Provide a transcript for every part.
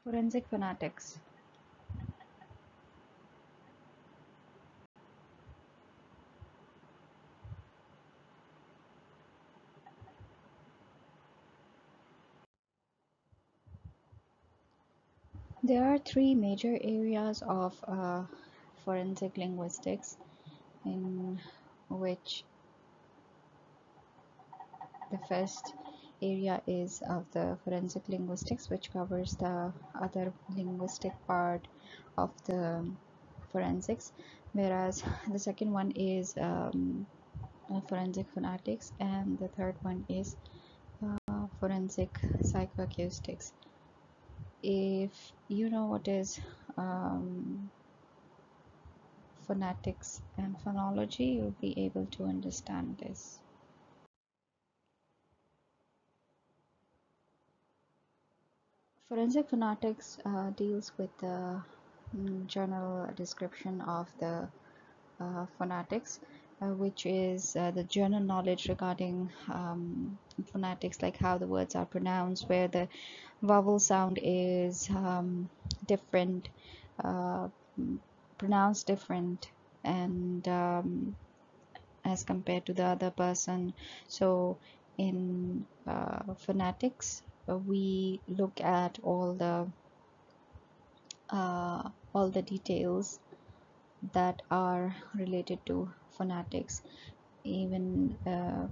Forensic phonetics. There are three major areas of forensic linguistics, in which the first area is of the forensic linguistics, which covers the other linguistic part of the forensics, whereas the second one is forensic phonetics, and the third one is forensic psychoacoustics. If you know what is phonetics and phonology, you'll be able to understand this. Forensic phonetics deals with the general description of the phonetics, which is the general knowledge regarding phonetics, like how the words are pronounced, where the vowel sound is different, uh, pronounced different, and as compared to the other person. So in phonetics, we look at all the details that are related to phonetics, even uh,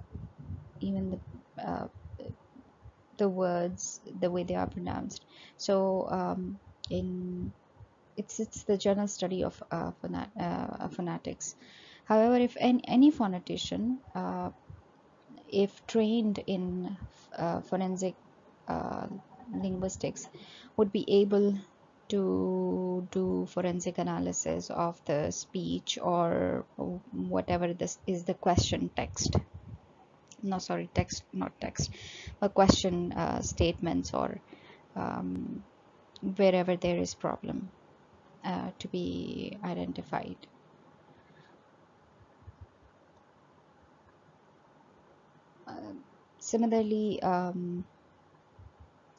the words, the way they are pronounced. So in it's the general study of phonetics. However, if any phonetician, if trained in forensic uh, linguistics, would be able to do forensic analysis of the speech, or whatever this is, the question text, no, sorry, text, not text, but question statements, or um, wherever there is problem to be identified. Uh, Similarly,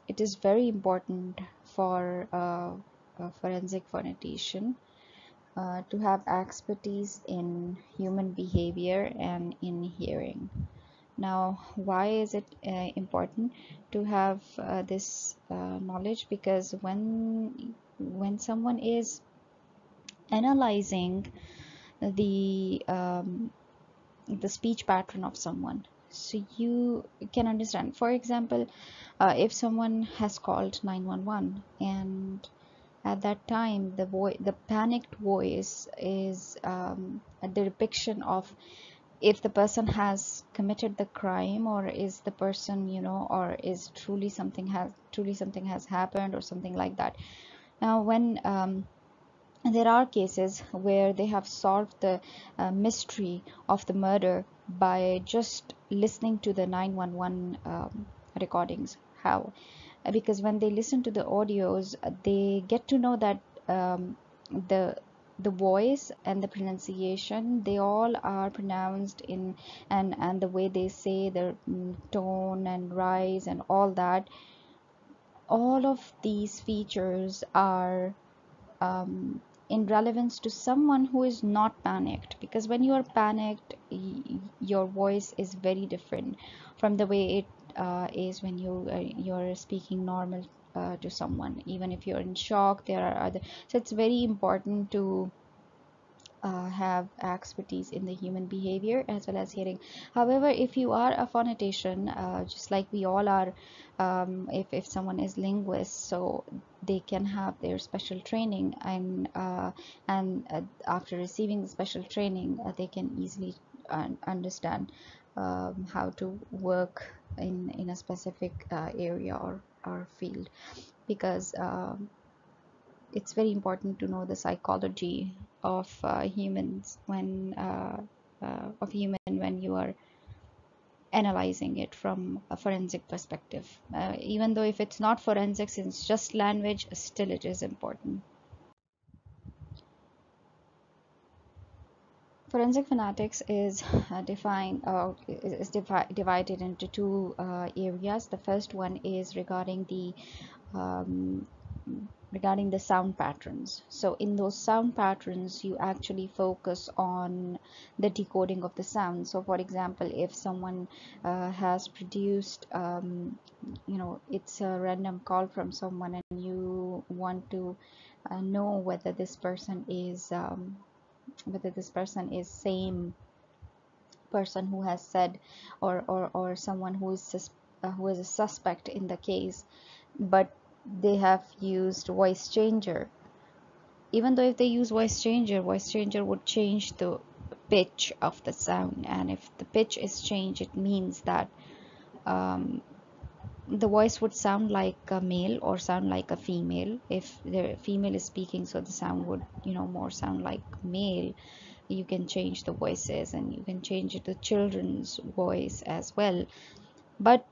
it is very important for a forensic phonetician to have expertise in human behavior and in hearing. Now, why is it important to have this knowledge? Because when someone is analyzing the speech pattern of someone, so you can understand. For example, if someone has called 911, and at that time the panicked voice is a depiction of if the person has committed the crime, or is the person, or is truly something has happened, or something like that. Now, when there are cases where they have solved the mystery of the murder by just listening to the 911 recordings. How? Because when they listen to the audios, they get to know that the the voice and the pronunciation, they all are pronounced in, and the way they say their tone and rise and all that, all of these features are in relevance to someone who is not panicked. Because when you are panicked, your voice is very different from the way it is when you're speaking normal to someone. Even if you're in shock, there are other, so it's very important to have expertise in the human behavior as well as hearing. However, if you are a phonetician, just like we all are, if someone is linguist, so they can have their special training, and after receiving the special training, they can easily understand how to work in a specific area or field. Because it's very important to know the psychology of humans of human when you are analyzing it from a forensic perspective. Even though if it's not forensics, it's just language, still it is important. Forensic phonetics is divided into two areas. The first one is regarding the um, regarding the sound patterns. So in those sound patterns, you actually focus on the decoding of the sound. So for example, if someone has produced, it's a random call from someone, and you want to know whether this person is same person who has said, or someone who is a suspect in the case, but they have used voice changer. Even though if they use voice changer would change the pitch of the sound, and if the pitch is changed, it means that um, the voice would sound like a male or sound like a female. If the female is speaking, so the sound would more sound like male. You can change the voices, and you can change the children's voice as well, but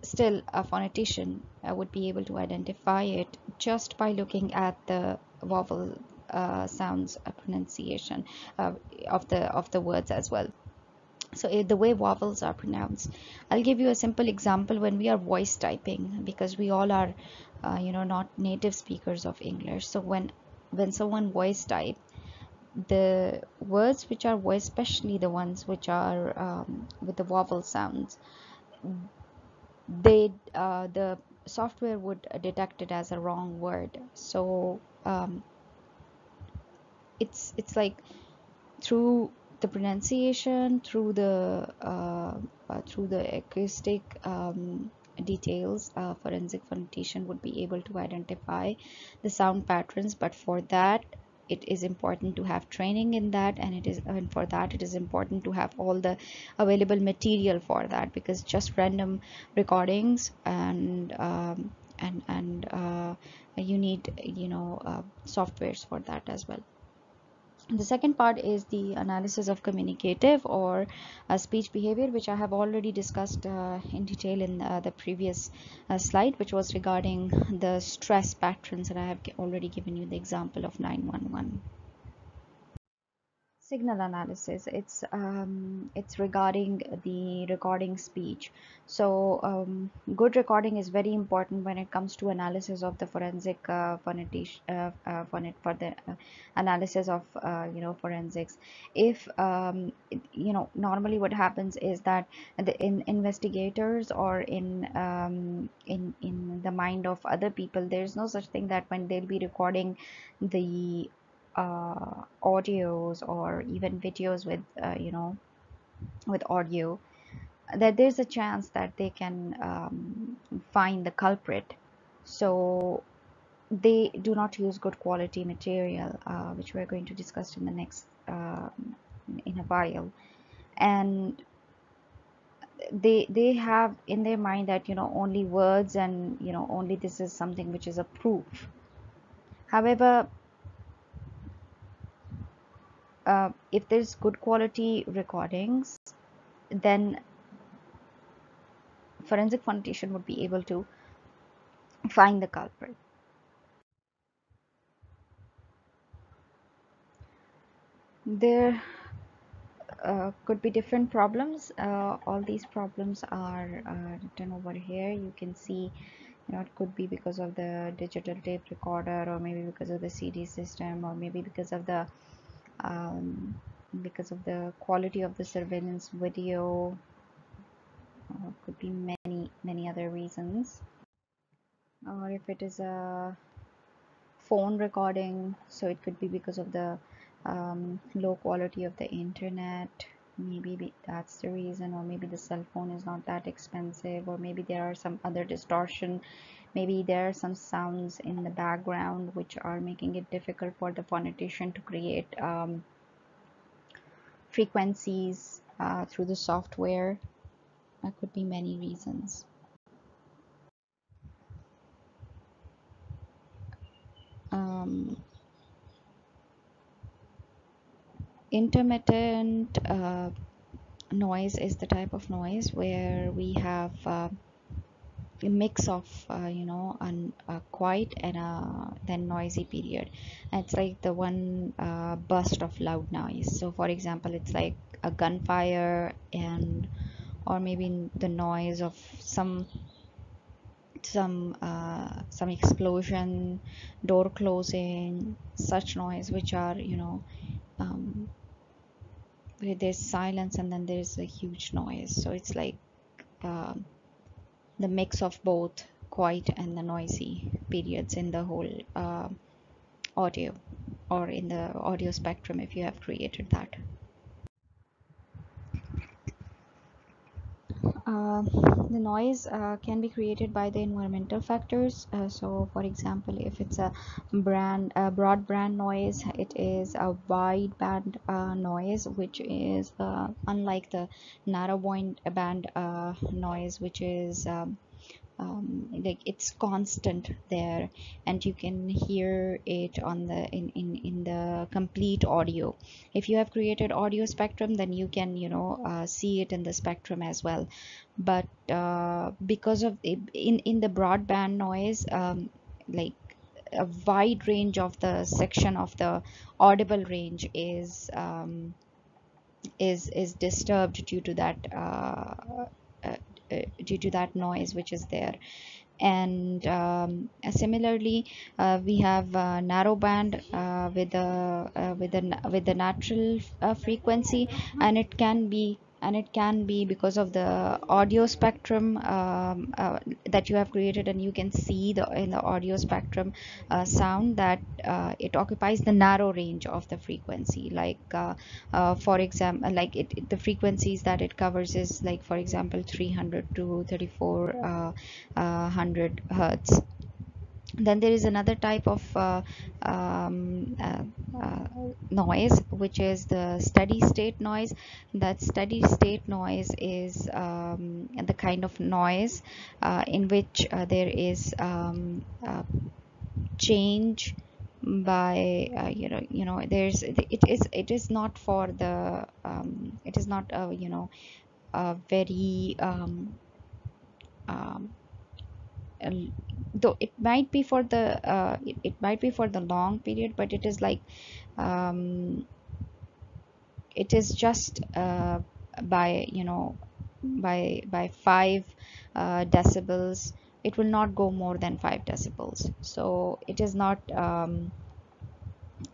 still a phonetician would be able to identify it just by looking at the vowel sounds pronunciation of the words as well. So the way vowels are pronounced, I'll give you a simple example. When we are voice typing, because we all are not native speakers of English, so when someone voice type, the words which are voice, especially the ones which are with the vowel sounds, the software would detect it as a wrong word. So it's like through the pronunciation, through the acoustic details, forensic phonetician would be able to identify the sound patterns. But for that, it is important to have training in that, and for that it is important to have all the available material for that, because just random recordings and you need softwares for that as well. The second part is the analysis of communicative or speech behavior, which I have already discussed in detail in the previous slide, which was regarding the stress patterns, and I have already given you the example of 911. Signal analysis, it's regarding the recording speech. So good recording is very important when it comes to analysis of the forensic for the analysis of forensics. If normally what happens is that in investigators, or in the mind of other people, there's no such thing that when they'll be recording the audios or even videos with with audio, that there's a chance that they can find the culprit. So they do not use good quality material, which we're going to discuss in the next in a while. And they have in their mind that only words, and only this is something which is a proof. However, if there's good quality recordings, then forensic phonetician would be able to find the culprit. There could be different problems. All these problems are written over here. You can see, it could be because of the digital tape recorder, or maybe because of the CD system, or maybe um, because of the quality of the surveillance video. Could be many other reasons. Or if it is a phone recording, so it could be because of the low quality of the internet. Maybe that's the reason, or maybe the cell phone is not that expensive, or maybe there are some other distortion. Maybe there are some sounds in the background which are making it difficult for the phonetician to create frequencies through the software. There could be many reasons. um, Intermittent noise is the type of noise where we have a mix of a quiet and a then noisy period. And it's like the one burst of loud noise. So for example, it's like a gunfire, and or maybe the noise of some some explosion, door closing, such noise, which are, um, where there's silence and then there's a huge noise. So it's like um, the mix of both quiet and the noisy periods in the whole audio, or in the audio spectrum, if you have created that. The noise can be created by the environmental factors. So for example, if it's a broad band noise, it is a wide band noise, which is unlike the narrow band noise, which is like it's constant there, and you can hear it on the in the complete audio. If you have created audio spectrum, then you can see it in the spectrum as well. But because of in the broadband noise, like a wide range of the section of the audible range is disturbed due to that uh, due to that noise which is there. And similarly, we have narrow band with the natural frequency, and it can be because of the audio spectrum that you have created, and you can see the in the audio spectrum sound that it occupies the narrow range of the frequency. Like for example, like the frequencies that it covers is, like, for example, 300 to 3400 hertz. Then there is another type of um, uh, uh, noise, which is the steady state noise. That steady state noise is the kind of noise in which there is change by it is not for the it is not a very um, though it might be for the it might be for the long period, but it is like um, it is just by by 5 decibels. It will not go more than 5 decibels, so it is not,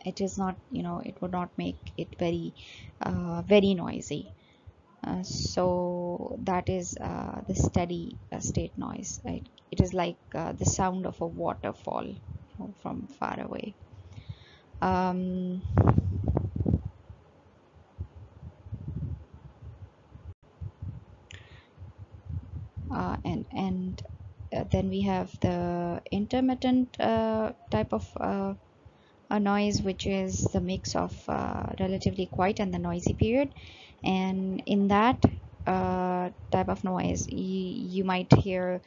it would not make it very noisy. So that is the steady state noise. It is like the sound of a waterfall from far away. Um, and Then we have the intermittent type of a noise, which is the mix of relatively quiet and the noisy period. And in that type of noise, you might hear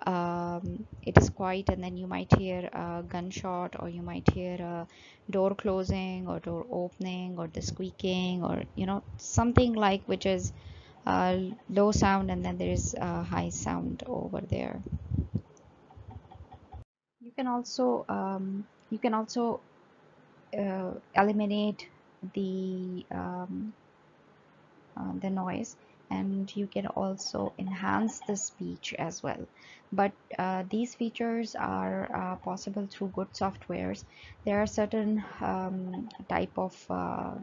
it is quiet, and then you might hear a gunshot, or you might hear a door closing or door opening, or the squeaking, or something like, which is low sound, and then there is a high sound over there. You can also eliminate the noise, and you can also enhance the speech as well. But these features are possible through good softwares. There are certain type of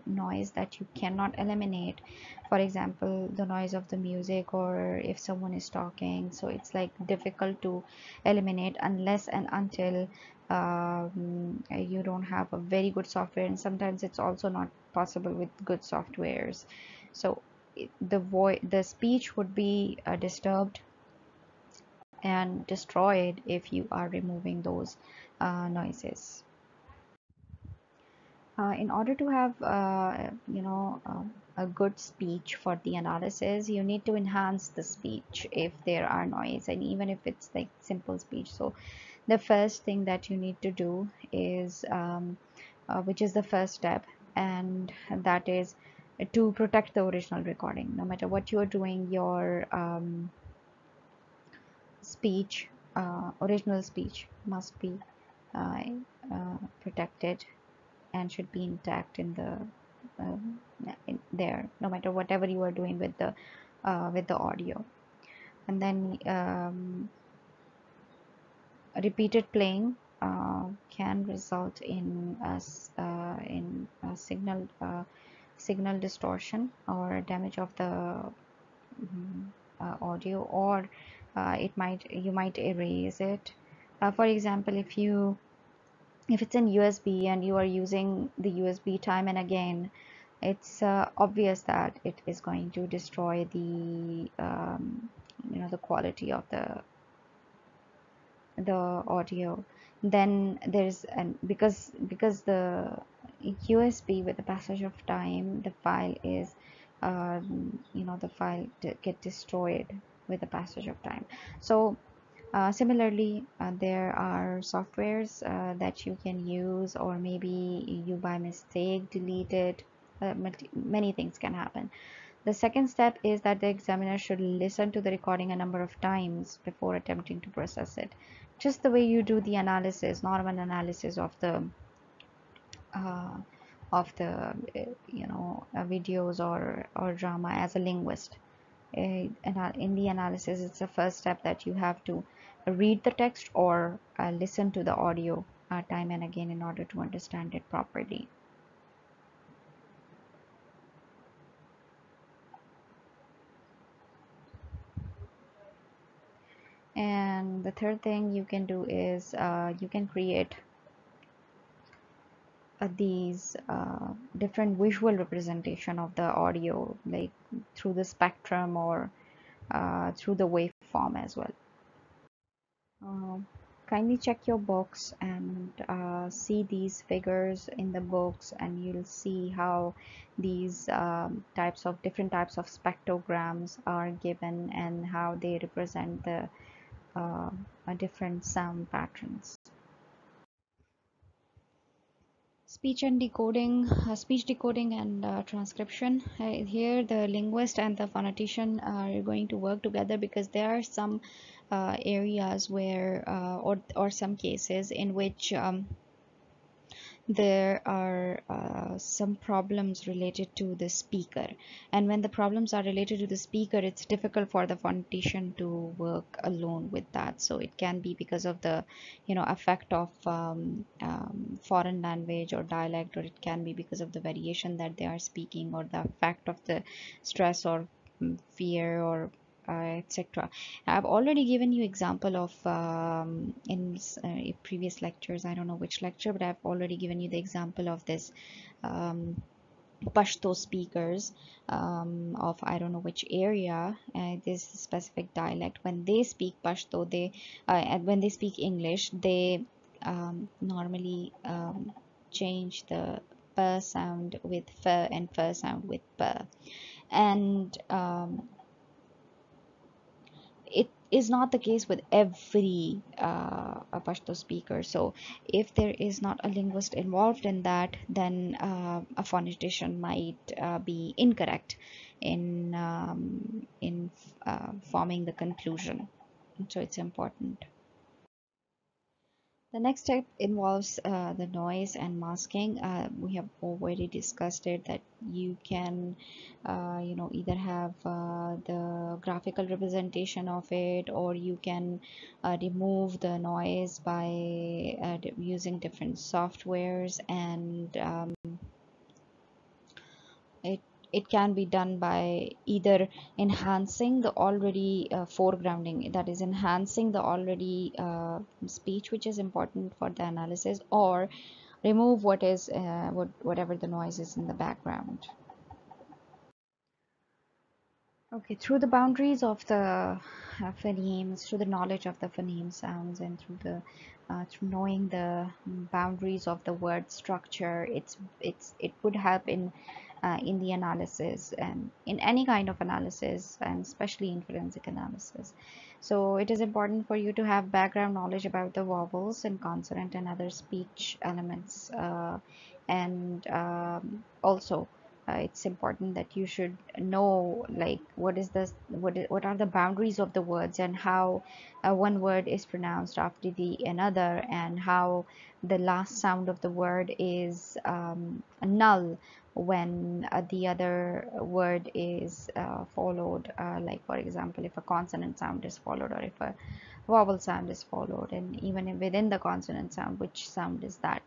noise that you cannot eliminate. For example, the noise of the music, or if someone is talking, so it's like difficult to eliminate unless and until you don't have a very good software. And sometimes it's also not possible with good softwares. So the speech would be disturbed and destroyed if you are removing those noises. In order to have a good speech for the analysis, you need to enhance the speech if there are noise, and even if it's like simple speech. So the first thing that you need to do is which is the first step, and that is to protect the original recording. No matter what you are doing, your speech, original speech, must be uh, protected and should be intact in the there, no matter whatever you are doing with the audio. And then repeated playing can result in a signal distortion or damage of the audio, or you might erase it. For example, if it's in USB and you are using the USB time and again, it's obvious that it is going to destroy the the quality of the audio. Then there's an because the USB, with the passage of time, the file is the file get destroyed with the passage of time. So similarly, there are softwares that you can use, or maybe you by mistake delete it. Many things can happen. The second step is that the examiner should listen to the recording a number of times before attempting to process it. Just the way you do the analysis, normal analysis uh, of the videos or drama as a linguist. In the analysis, it's the first step that you have to read the text or listen to the audio time and again in order to understand it properly. And the third thing you can do is you can create these different visual representation of the audio, like through the spectrum or through the waveform as well. Uh, Kindly check your books and see these figures in the books, and you'll see how these different types of spectrograms are given and how they represent the uh, different sound patterns. Speech decoding and transcription. Here, the linguist and the phonetician are going to work together, because there are some areas where, or some cases in which there are some problems related to the speaker, and when the problems are related to the speaker, it's difficult for the phonetician to work alone with that. So it can be because of the effect of foreign language or dialect, or it can be because of the variation that they are speaking, or the effect of the stress or fear, or etc. I've already given you example of in previous lectures. I don't know which lecture, but I've already given you the example of this um, Pashto speakers of I don't know which area. This specific dialect, when they speak Pashto, and when they speak English, they normally change the p sound with f and f sound with p, and it is not the case with every a Pashto speaker. So if there is not a linguist involved in that, then a phonetician might be incorrect in forming the conclusion. So it's important. The next step involves the noise and masking. We have already discussed it, that you can, either have the graphical representation of it, or you can remove the noise by using different softwares, and it it can be done by either enhancing the already foregrounding, that is enhancing the already speech which is important for the analysis, or remove whatever the noise is in the background. Okay, through the boundaries of the phonemes, through the knowledge of the phoneme sounds, and through knowing the boundaries of the word structure, it would help in the analysis, and in any kind of analysis, and especially in forensic analysis. So it is important for you to have background knowledge about the vowels and consonant and other speech elements, and also it's important that you should know, like, what are the boundaries of the words, and how one word is pronounced after the another, and how the last sound of the word is null when the other word is followed, like for example, if a consonant sound is followed or if a vowel sound is followed, and even within the consonant sound, which sound is that.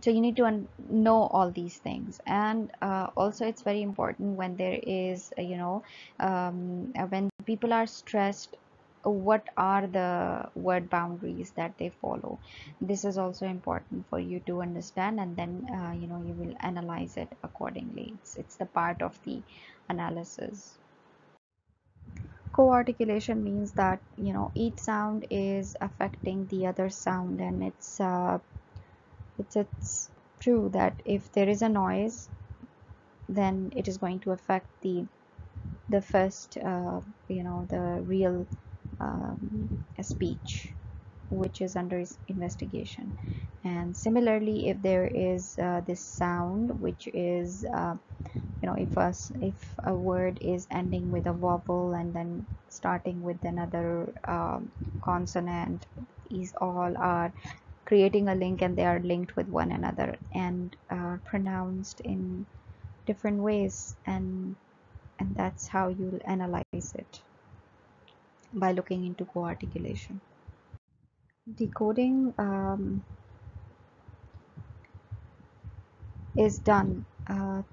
So you need to know all these things. And also it's very important when there is when people are stressed, what are the word boundaries that they follow. This is also important for you to understand, and then you will analyze it accordingly. It's the part of the analysis. Co-articulation means that each sound is affecting the other sound, and it's true that if there is a noise, then it is going to affect the first the real speech, which is under investigation. And similarly, if there is this sound which is if a word is ending with a vowel and then starting with another consonant, these all are creating a link, and they are linked with one another and pronounced in different ways, and that's how you'll analyze it, by looking into co-articulation. Decoding is done, and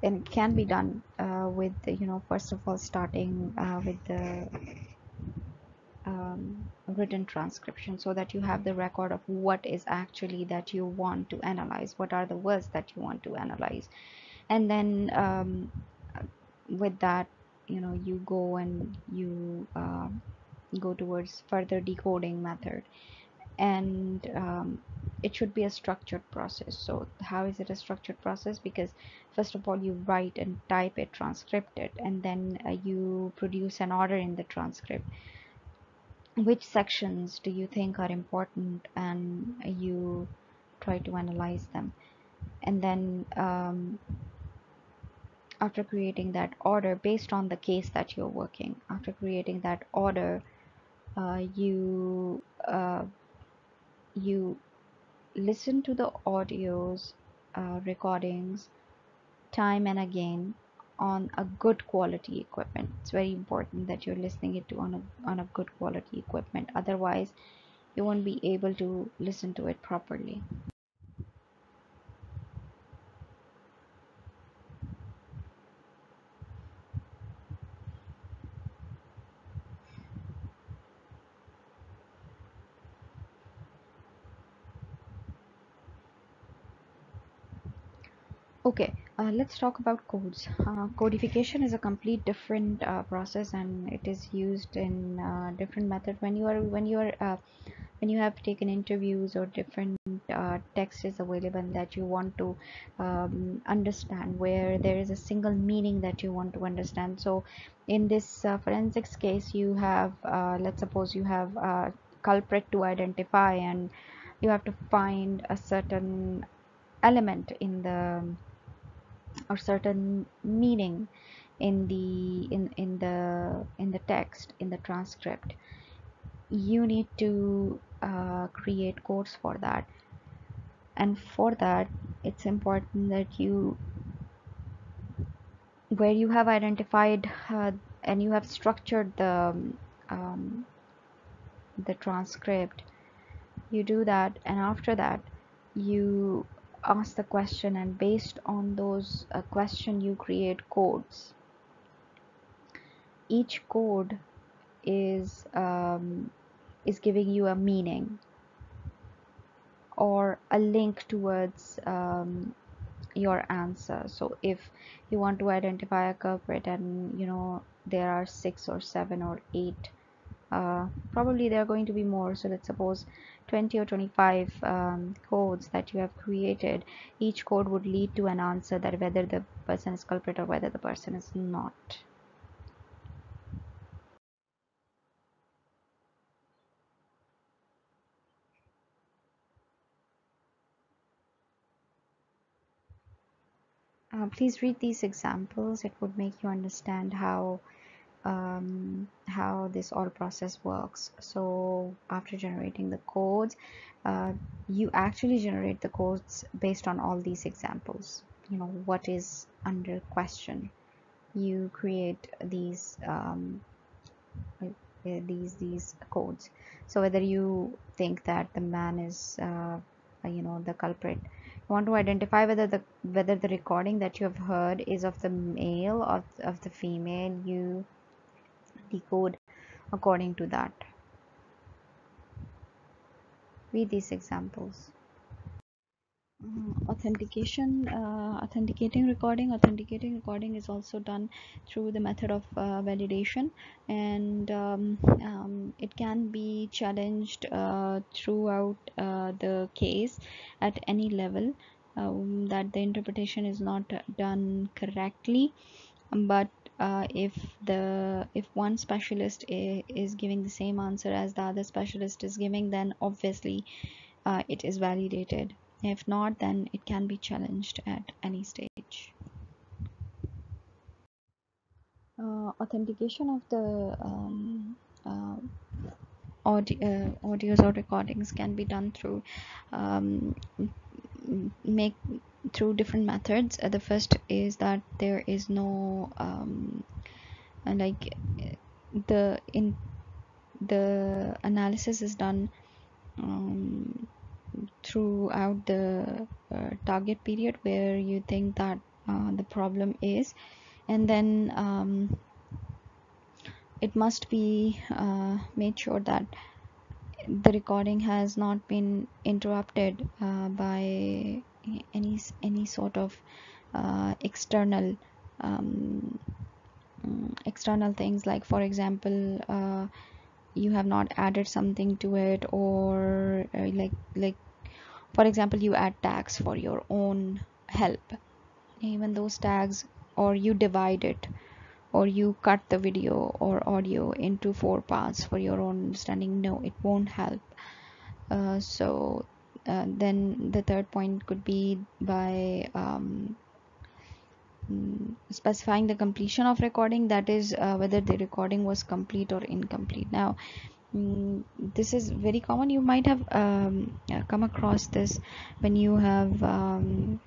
it can be done with first of all starting with the written transcription, so that you have the record of what is actually that you want to analyze, what are the words that you want to analyze. And then with that, you go and you go towards further decoding method. And it should be a structured process. So how is it a structured process? Because first of all, you write and type it, transcript it, and then you produce an order in the transcript. Which sections do you think are important, and you try to analyze them. And then after creating that order based on the case that you're working, after creating that order, you listen to the audios, recordings, time and again, on a good quality equipment. It's very important that you're listening it to on a good quality equipment. Otherwise, you won't be able to listen to it properly. Okay, let's talk about codes. Codification is a complete different process, and it is used in different method. When you have taken interviews, or different text is available that you want to understand, where there is a single meaning that you want to understand. So in this forensics case, you have let's suppose you have a culprit to identify, and you have to find a certain element in the, or certain meaning in the text, in the transcript. You need to create codes for that. And for that, it's important that where you have identified and you have structured um, the transcript, you do that, and after that you ask the question, and based on those question you create codes. Each code is giving you a meaning, or a link towards your answer. So if you want to identify a culprit, and there are 6 or 7 or 8, probably there are going to be more, so let's suppose 20 or 25 codes that you have created. Each code would lead to an answer, that whether the person is culprit or whether the person is not. Please read these examples. It would make you understand how this all process works. So after generating the codes, you actually generate the codes based on all these examples. what is under question. You create these these codes. So whether you think that the man is the culprit, you want to identify whether the recording that you have heard is of the male or of the female. You decode according to that. Read these examples. Authenticating recording. Authenticating recording is also done through the method of validation, and it can be challenged throughout the case at any level, that the interpretation is not done correctly. But if one specialist is giving the same answer as the other specialist is giving, then obviously it is validated. If not, then it can be challenged at any stage. Authentication of the audios or recordings can be done through make through different methods. The first is that there is no like the analysis is done throughout the target period where you think that the problem is, and then it must be made sure that the recording has not been interrupted by any sort of external external things, like for example you have not added something to it, or like for example you add tags for your own help, even those tags, or you divide it, or you cut the video or audio into 4 parts for your own understanding. No, it won't help. So then the third point could be by specifying the completion of recording, that is whether the recording was complete or incomplete. Now this is very common. You might have come across this when you have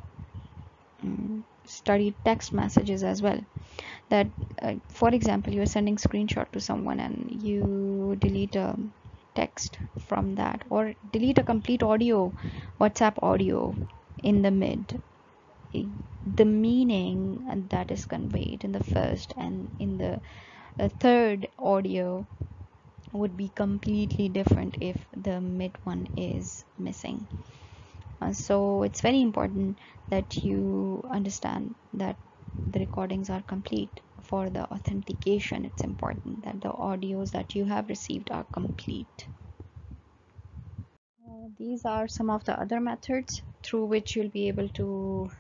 studied text messages as well, that for example you are sending screenshot to someone and you delete a text from that, or delete a complete audio, WhatsApp audio in the mid. The meaning that is conveyed in the first and in the third audio would be completely different if the mid one is missing. So it's very important that you understand that the recordings are complete. For the authentication, it's important that the audios that you have received are complete. These are some of the other methods through which you'll be able to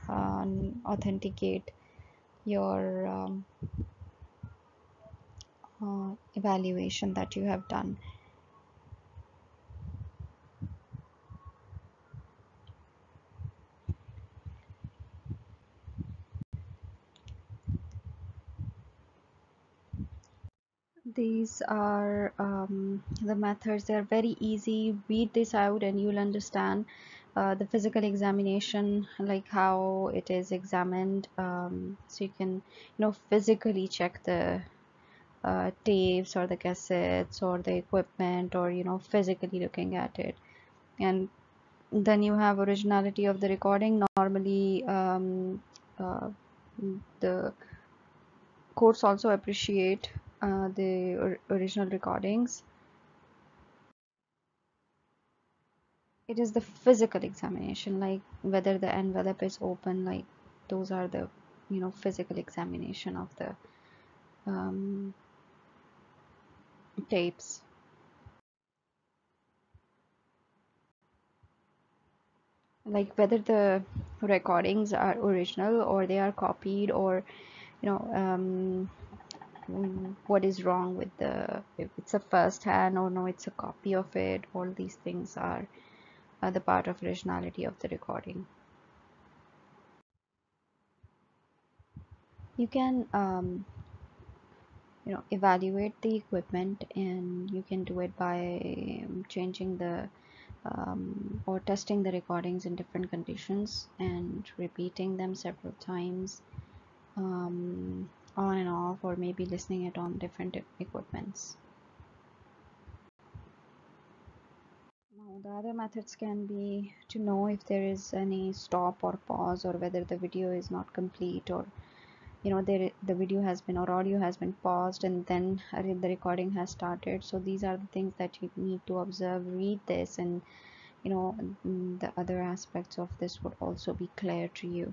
authenticate your evaluation that you have done. These are the methods. They're very easy. Read this out and you'll understand the physical examination, like how it is examined, so you can physically check the tapes or the cassettes or the equipment, or physically looking at it. And then you have originality of the recording. Normally the courts also appreciate the original recordings. It is the physical examination, like whether the envelope is open, like those are the physical examination of the tapes. Like whether the recordings are original or they are copied, or what is wrong with if it's a first hand, or no, it's a copy of it. All these things are the part of originality of the recording. You can evaluate the equipment, and you can do it by changing the or testing the recordings in different conditions and repeating them several times, on and off, or maybe listening it on different equipments. Now, the other methods can be to know if there is any stop or pause, or whether the video is not complete, or the video has been, or audio has been paused and then the recording has started. So these are the things that you need to observe, read this, and the other aspects of this would also be clear to you.